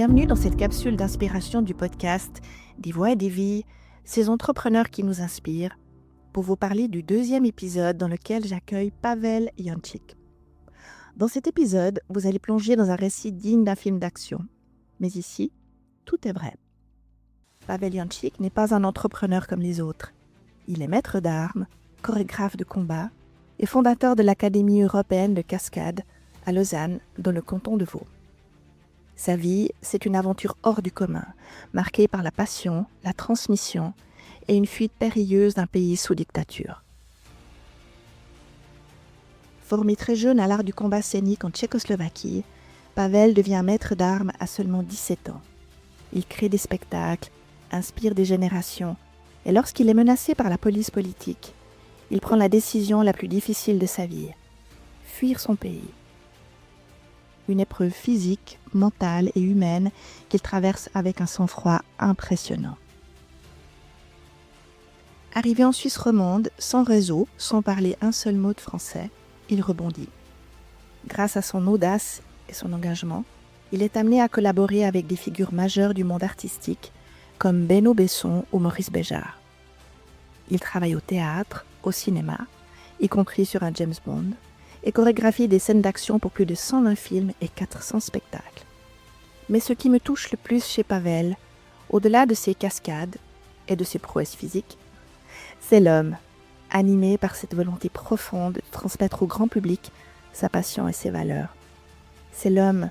Bienvenue dans cette capsule d'inspiration du podcast Des voix et des vies, ces entrepreneurs qui nous inspirent, pour vous parler du deuxième épisode dans lequel j'accueille Pavel Jančík. Dans cet épisode, vous allez plonger dans un récit digne d'un film d'action. Mais ici, tout est vrai. Pavel Jančík n'est pas un entrepreneur comme les autres. Il est maître d'armes, chorégraphe de combat et fondateur de l'Académie européenne de cascade à Lausanne, dans le canton de Vaud. Sa vie, c'est une aventure hors du commun, marquée par la passion, la transmission et une fuite périlleuse d'un pays sous dictature. Formé très jeune à l'art du combat scénique en Tchécoslovaquie, Pavel devient maître d'armes à seulement 17 ans. Il crée des spectacles, inspire des générations, et lorsqu'il est menacé par la police politique, il prend la décision la plus difficile de sa vie, fuir son pays. Une épreuve physique, mentale et humaine qu'il traverse avec un sang-froid impressionnant. Arrivé en Suisse romande, sans réseau, sans parler un seul mot de français, il rebondit. Grâce à son audace et son engagement, il est amené à collaborer avec des figures majeures du monde artistique comme Benno Besson ou Maurice Béjart. Il travaille au théâtre, au cinéma, y compris sur un James Bond, et chorégraphie des scènes d'action pour plus de 120 films et 400 spectacles. Mais ce qui me touche le plus chez Pavel, au-delà de ses cascades et de ses prouesses physiques, c'est l'homme, animé par cette volonté profonde de transmettre au grand public sa passion et ses valeurs. C'est l'homme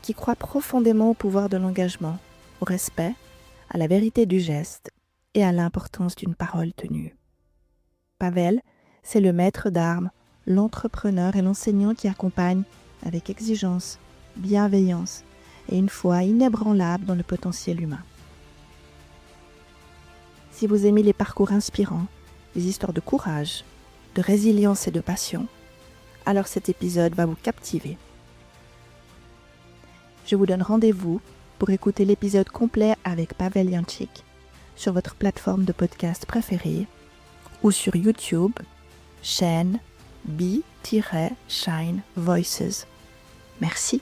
qui croit profondément au pouvoir de l'engagement, au respect, à la vérité du geste et à l'importance d'une parole tenue. Pavel, c'est le maître d'armes, l'entrepreneur et l'enseignant qui accompagne avec exigence, bienveillance et une foi inébranlable dans le potentiel humain. Si vous aimez les parcours inspirants, les histoires de courage, de résilience et de passion, alors cet épisode va vous captiver. Je vous donne rendez-vous pour écouter l'épisode complet avec Pavel Jančík sur votre plateforme de podcast préférée ou sur YouTube, chaîne Be-Shine Voices. Merci.